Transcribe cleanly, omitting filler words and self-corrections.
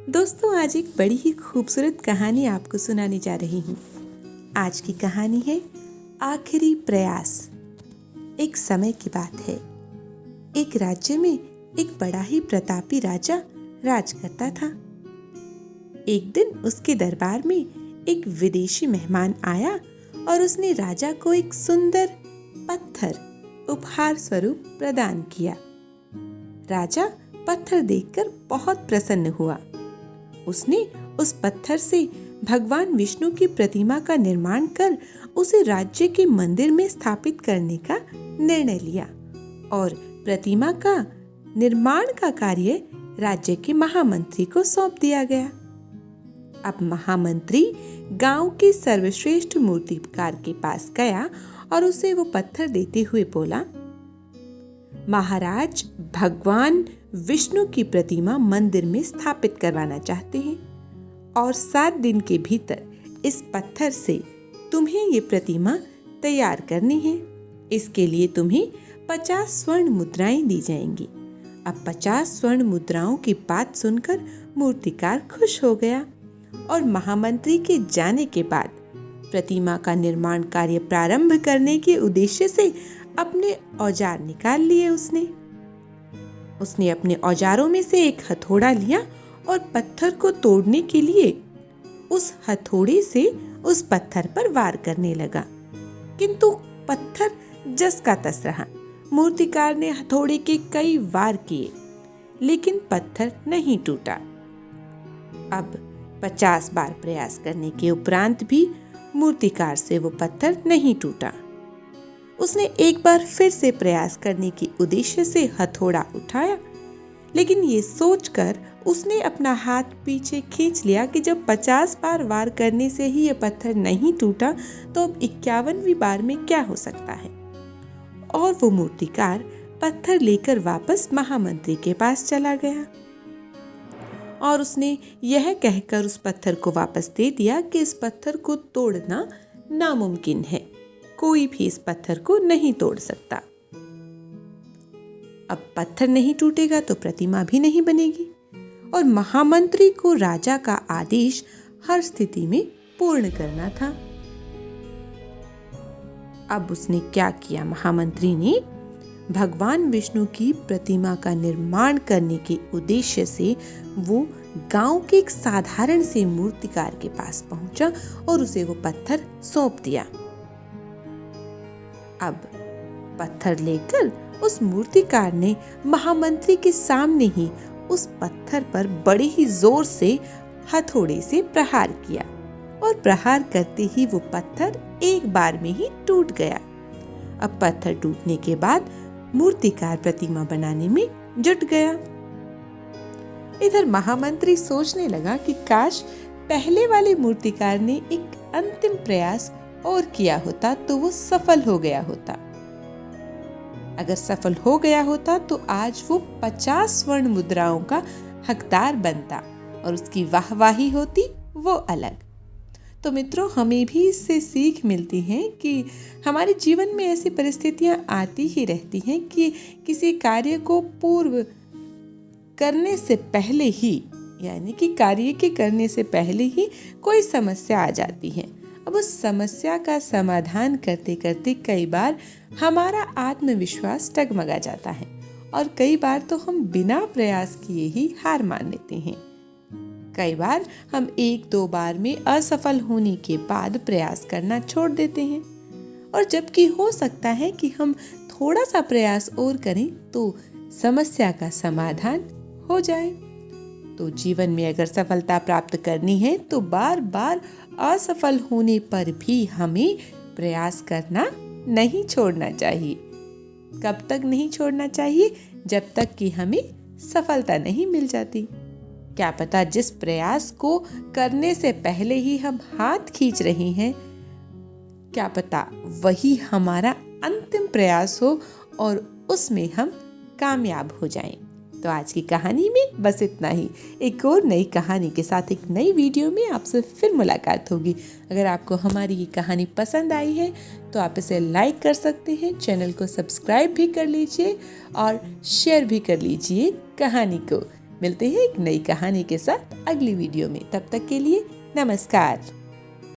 दोस्तों, आज एक बड़ी ही खूबसूरत कहानी आपको सुनाने जा रही हूँ। आज की कहानी है आखिरी प्रयास। एक समय की बात है। एक राज्य में एक बड़ा ही प्रतापी राजा राज करता था। एक दिन उसके दरबार में एक विदेशी मेहमान आया और उसने राजा को एक सुंदर पत्थर उपहार स्वरूप प्रदान किया। राजा पत्थर देखकर बहुत प्रसन्न हुआ। उसने उस पत्थर से भगवान विष्णु की प्रतिमा का निर्माण कर उसे राज्य के मंदिर में स्थापित करने का निर्णय लिया और प्रतिमा का निर्माण का कार्य राज्य के महामंत्री को सौंप दिया गया। अब महामंत्री गांव के सर्वश्रेष्ठ मूर्तिकार के पास गया और उसे वो पत्थर देते हुए बोला, महाराज, भगवान विष्णु की प्रतिमा मंदिर में स्थापित करवाना चाहते हैं और 7 दिन के भीतर इस पत्थर से तुम्हें ये प्रतिमा तैयार करनी है। इसके लिए तुम्हें 50 स्वर्ण मुद्राएं दी जाएंगी। अब 50 स्वर्ण मुद्राओं की बात सुनकर मूर्तिकार खुश हो गया और महामंत्री के जाने के बाद प्रतिमा का निर्माण कार्य प्रारंभ करने के उद्देश्य से अपने औजार निकाल लिए। उसने अपने औजारों में से एक हथौड़ा लिया और पत्थर को तोड़ने के लिए उस हथौड़े से उस पत्थर पर वार करने लगा, किंतु पत्थर जस का तस रहा। मूर्तिकार ने हथौड़े के कई वार किए, लेकिन पत्थर नहीं टूटा। अब 50 बार प्रयास करने के उपरांत भी मूर्तिकार से वो पत्थर नहीं टूटा। उसने एक बार फिर से प्रयास करने के उद्देश्य से हथौड़ा उठाया, लेकिन ये सोचकर उसने अपना हाथ पीछे खींच लिया कि जब 50 बार वार करने से ही ये पत्थर नहीं टूटा तो अब 51वीं बार में क्या हो सकता है। और वो मूर्तिकार पत्थर लेकर वापस महामंत्री के पास चला गया और उसने यह कहकर उस पत्थर को वापस दे दिया कि इस पत्थर को तोड़ना नामुमकिन है, कोई भी इस पत्थर को नहीं तोड़ सकता। अब पत्थर नहीं टूटेगा तो प्रतिमा भी नहीं बनेगी और महामंत्री को राजा का आदेश हर स्थिति में पूर्ण करना था। अब उसने क्या किया? महामंत्री ने भगवान विष्णु की प्रतिमा का निर्माण करने के उद्देश्य से वो गांव के एक साधारण से मूर्तिकार के पास पहुंचा और उसे वो पत्थर सौंप दिया। अब पत्थर लेकर उस मूर्तिकार ने महामंत्री के सामने ही उस पत्थर पर बड़े ही जोर से हथौड़े से प्रहार किया और प्रहार करते ही वो पत्थर एक बार में ही टूट गया। अब पत्थर टूटने के बाद मूर्तिकार प्रतिमा बनाने में जुट गया। इधर महामंत्री सोचने लगा कि काश पहले वाले मूर्तिकार ने एक अंतिम प्रयास और किया होता तो वो सफल हो गया होता। अगर सफल हो गया होता तो आज वो 50 स्वर्ण मुद्राओं का हकदार बनता और उसकी वाहवाही होती वो अलग। तो मित्रों, हमें भी इससे सीख मिलती है कि हमारे जीवन में ऐसी परिस्थितियां आती ही रहती हैं कि किसी कार्य को पूर्व करने से पहले ही, यानी कि कार्य के करने से पहले ही कोई समस्या आ जाती है। अब उस समस्या का समाधान करते करते कई बार हमारा आत्मविश्वास डगमगा जाता है और कई बार तो हम बिना प्रयास किए ही हार मान लेते हैं। कई बार हम 1-2 बार में असफल होने के बाद प्रयास करना छोड़ देते हैं और जबकि हो सकता है कि हम थोड़ा सा प्रयास और करें तो समस्या का समाधान हो जाए। तो जीवन में अगर सफलता प्राप्त करनी है तो बार बार असफल होने पर भी हमें प्रयास करना नहीं छोड़ना चाहिए। कब तक नहीं छोड़ना चाहिए? जब तक कि हमें सफलता नहीं मिल जाती। क्या पता जिस प्रयास को करने से पहले ही हम हाथ खींच रहे हैं, क्या पता वही हमारा अंतिम प्रयास हो और उसमें हम कामयाब हो जाएं। तो आज की कहानी में बस इतना ही। एक और नई कहानी के साथ एक नई वीडियो में आपसे फिर मुलाकात होगी। अगर आपको हमारी ये कहानी पसंद आई है तो आप इसे लाइक कर सकते हैं, चैनल को सब्सक्राइब भी कर लीजिए और शेयर भी कर लीजिए कहानी को। मिलते हैं एक नई कहानी के साथ अगली वीडियो में। तब तक के लिए नमस्कार।